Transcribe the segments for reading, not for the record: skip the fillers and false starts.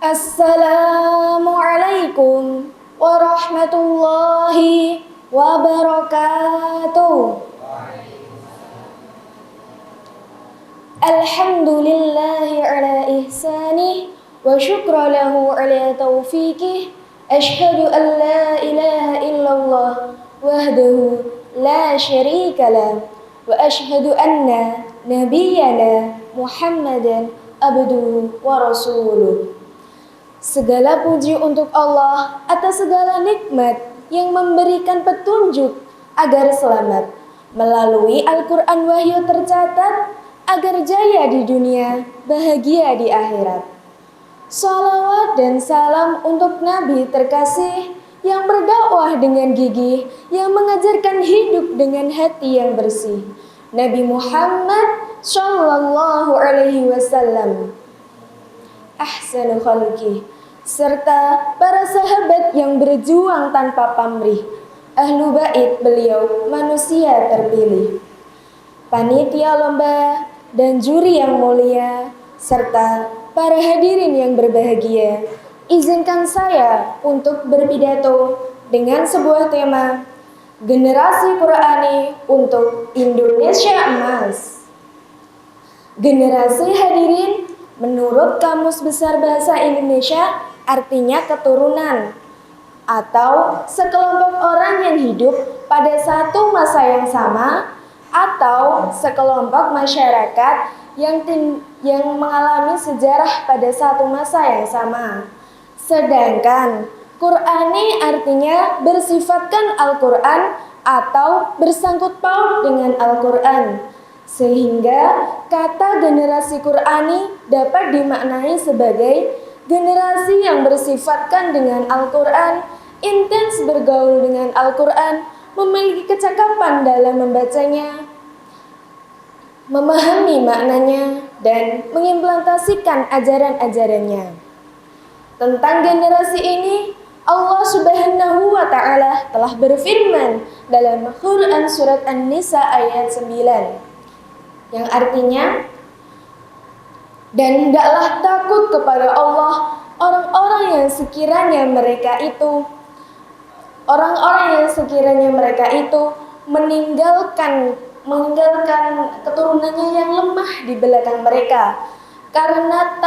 Assalamualaikum warahmatullahi wabarakatuh. Alhamdulillahi ala ihsanih wa syukra lahu ala taufiqih. Ashhadu an la ilaha illallah wahdahu la syarika lah wa ashhadu anna nabiyyana Muhammadan abduhu wa rasuluh. Segala puji untuk Allah atas segala nikmat yang memberikan petunjuk agar selamat. Melalui Al-Quran wahyu tercatat agar jaya di dunia, bahagia di akhirat. Salawat dan salam untuk Nabi terkasih yang berdakwah dengan gigih, yang mengajarkan hidup dengan hati yang bersih. Nabi Muhammad Sallallahu Alaihi Wasallam, ahsanu khalqih, serta para sahabat yang berjuang tanpa pamrih. Ahlu bait beliau manusia terpilih. Panitia lomba dan juri yang mulia, serta para hadirin yang berbahagia, izinkan saya untuk berpidato dengan sebuah tema Generasi Qur'ani untuk Indonesia Emas. Generasi hadirin, menurut Kamus Besar Bahasa Indonesia, artinya keturunan atau sekelompok orang yang hidup pada satu masa yang sama atau sekelompok masyarakat yang mengalami sejarah pada satu masa yang sama. Sedangkan Qur'ani artinya bersifatkan Al-Quran atau bersangkut paut dengan Al-Quran. Sehingga kata generasi Qur'ani dapat dimaknai sebagai generasi yang bersifatkan dengan Al-Quran, intens bergaul dengan Al-Quran, memiliki kecakapan dalam membacanya, memahami maknanya, dan mengimplementasikan ajaran-ajarannya. Tentang generasi ini, Allah Subhanahu wa Ta'ala telah berfirman dalam Quran surat An-Nisa ayat 9, yang artinya, dan hendaklah takut kepada Allah orang-orang yang sekiranya mereka itu meninggalkan keturunannya yang lemah di belakang mereka karena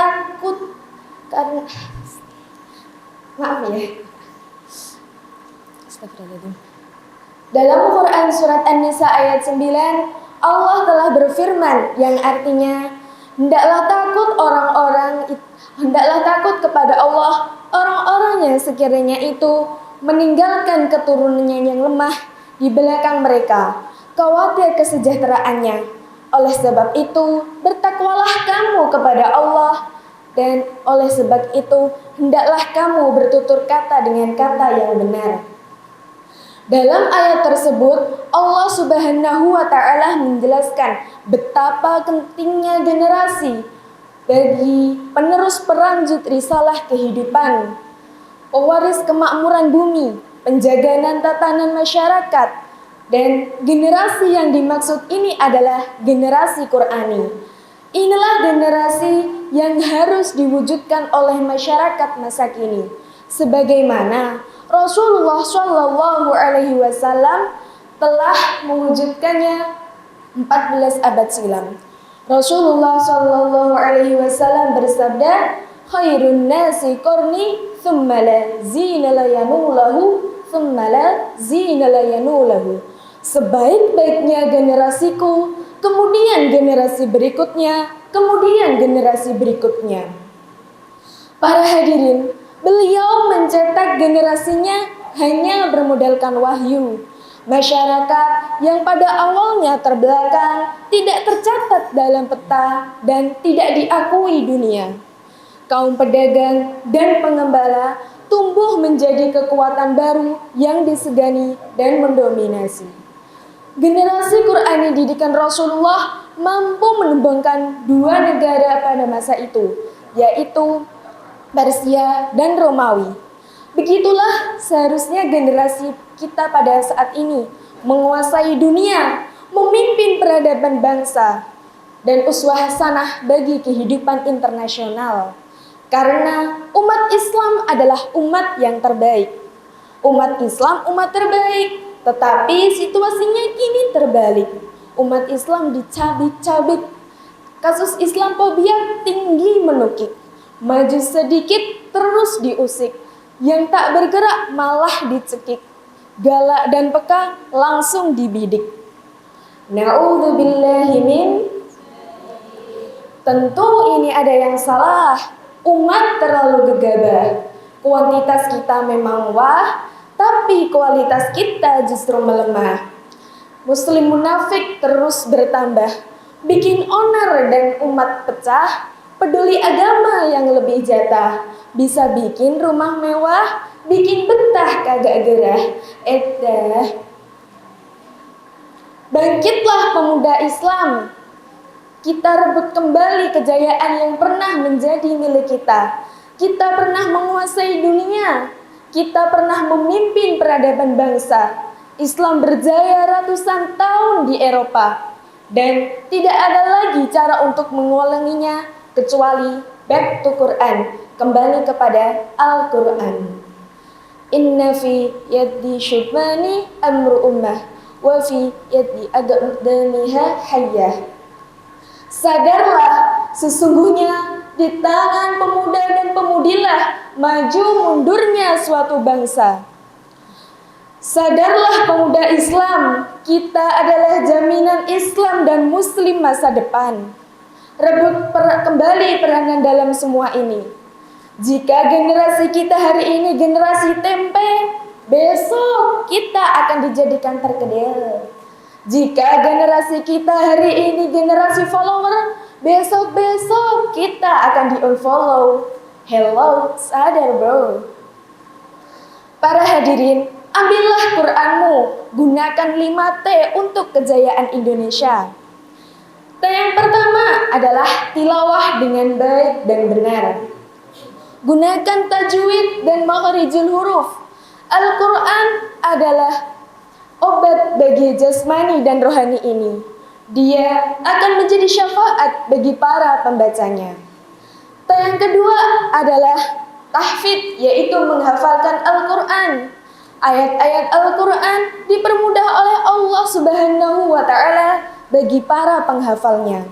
dalam Quran surat An-Nisa ayat 9, Allah telah berfirman yang artinya, hendaklah takut kepada Allah orang-orang yang sekiranya itu meninggalkan keturunannya yang lemah di belakang mereka, khawatir kesejahteraannya. Oleh sebab itu, bertakwalah kamu kepada Allah, dan oleh sebab itu, hendaklah kamu bertutur kata dengan kata yang benar. Dalam ayat tersebut, Allah Subhanahu wa Ta'ala menjelaskan betapa pentingnya generasi bagi penerus peranjut risalah kehidupan, pewaris kemakmuran bumi, penjagaan tatanan masyarakat, dan generasi yang dimaksud ini adalah generasi Qur'ani. Inilah generasi yang harus diwujudkan oleh masyarakat masa kini, sebagaimana Rasulullah Shallallahu Alaihi Wasallam telah mewujudkannya 14 abad silam. Rasulullah Shallallahu Alaihi Wasallam bersabda, "Khairun nasi qarni, thumma la zina la yanulahu, thumma la zina la yanulahu." Sebaik-baiknya generasiku, kemudian generasi berikutnya, kemudian generasi berikutnya. Para hadirin, beliau mencetak generasinya hanya bermodalkan wahyu. Masyarakat yang pada awalnya terbelakang, tidak tercatat dalam peta, dan tidak diakui dunia. Kaum pedagang dan pengembala tumbuh menjadi kekuatan baru yang disegani dan mendominasi. Generasi Qur'ani didikan Rasulullah mampu menumbangkan dua negara pada masa itu, yaitu Persia dan Romawi. Begitulah seharusnya generasi kita pada saat ini menguasai dunia, memimpin peradaban bangsa, dan uswah hasanah bagi kehidupan internasional. Karena umat Islam adalah umat yang terbaik. Umat Islam umat terbaik, tetapi situasinya kini terbalik. Umat Islam dicabik-cabik. Kasus Islamophobia tinggi menukik. Maju sedikit terus diusik. Yang tak bergerak malah dicekik. Galak dan peka langsung dibidik. Na'udzubillahi min. Tentu ini ada yang salah. Umat terlalu gegabah. Kuantitas kita memang wah, tapi kualitas kita justru melemah. Muslim munafik terus bertambah, bikin onar dan umat pecah. Peduli agama yang lebih jatah, bisa bikin rumah mewah, bikin betah kagak gerah. Bangkitlah pemuda Islam, kita rebut kembali kejayaan yang pernah menjadi milik kita. Kita pernah menguasai dunia, kita pernah memimpin peradaban bangsa. Islam berjaya ratusan tahun di Eropa, dan tidak ada lagi cara untuk mengulanginya kecuali back to Quran, kembali kepada Al-Quran. Inna fi yaddi syubmani amru ummah, wa fi yaddi adamiha hayyah. Sadarlah, sesungguhnya di tangan pemuda dan pemudilah maju mundurnya suatu bangsa. Sadarlah pemuda Islam, kita adalah jaminan Islam dan Muslim masa depan. Rebut kembali peranan dalam semua ini. Jika generasi kita hari ini generasi tempe, besok kita akan dijadikan perkedel. Jika generasi kita hari ini generasi follower, besok-besok kita akan di-unfollow. Hello, sadar bro. Para hadirin, ambillah Qur'anmu, gunakan 5T untuk kejayaan Indonesia. T yang pertama adalah tilawah dengan baik dan benar. Gunakan tajwid dan makharijul huruf. Al-Quran adalah obat bagi jasmani dan rohani ini. Dia akan menjadi syafaat bagi para pembacanya. T yang kedua adalah tahfidz, yaitu menghafalkan Al-Quran. Ayat-ayat Al-Quran dipermudah oleh Allah Subhanahu wa Ta'ala bagi para penghafalnya.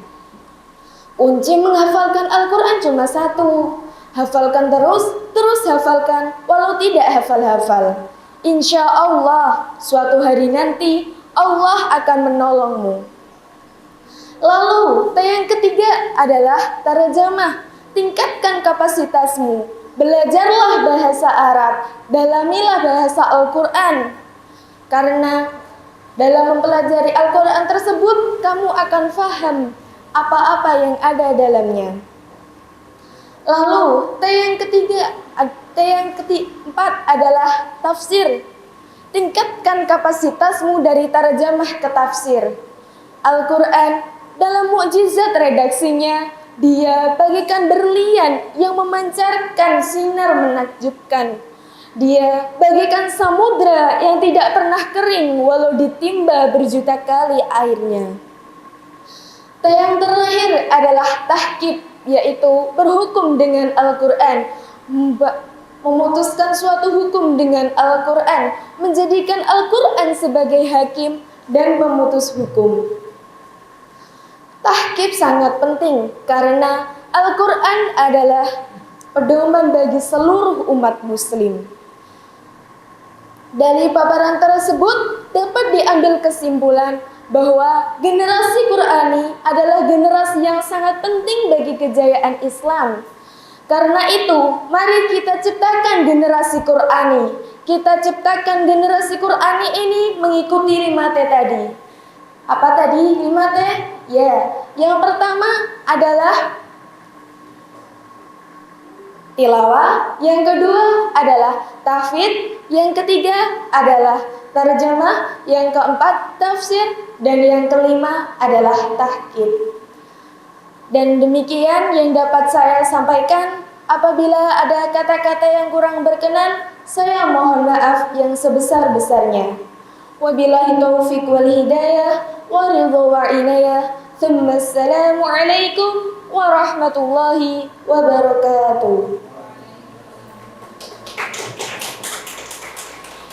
Kunci menghafalkan Al-Quran cuma satu. Hafalkan terus hafalkan, walau tidak hafal-hafal. Insya Allah, suatu hari nanti Allah akan menolongmu. Lalu, T yang ketiga adalah tarjamah. Tingkatkan kapasitasmu. Belajarlah bahasa Arab, dalamilah bahasa Al-Quran. Karena dalam mempelajari Al-Quran tersebut, kamu akan faham apa-apa yang ada dalamnya. Lalu, T yang keempat adalah tafsir. Tingkatkan kapasitasmu dari tarjamah ke tafsir. Al-Quran dalam mukjizat redaksinya, dia bagikan berlian yang memancarkan sinar menakjubkan. Dia bagikan samudra yang tidak pernah kering walau ditimba berjuta kali airnya. T yang terakhir adalah tahqiq, yaitu berhukum dengan Al-Quran, memutuskan suatu hukum dengan Al-Quran, menjadikan Al-Quran sebagai hakim dan pemutus hukum. Tahqiq sangat penting karena Al-Quran adalah pedoman bagi seluruh umat muslim. Dari paparan tersebut dapat diambil kesimpulan bahwa generasi Qur'ani adalah generasi yang sangat penting bagi kejayaan Islam. Karena itu, mari kita ciptakan generasi Qur'ani. Kita ciptakan generasi Qur'ani ini mengikuti 5T tadi. Apa tadi 5T? Ya, yang pertama adalah tilawah, yang kedua adalah tahfidz, yang ketiga adalah tarjamah, yang keempat tafsir, dan yang kelima adalah tahqiq. Dan demikian yang dapat saya sampaikan. Apabila ada kata-kata yang kurang berkenan, saya mohon maaf yang sebesar-besarnya. Wabillahi taufiq wal hidayah wa ridha wa inayah. Assalamualaikum warahmatullahi wabarakatuh.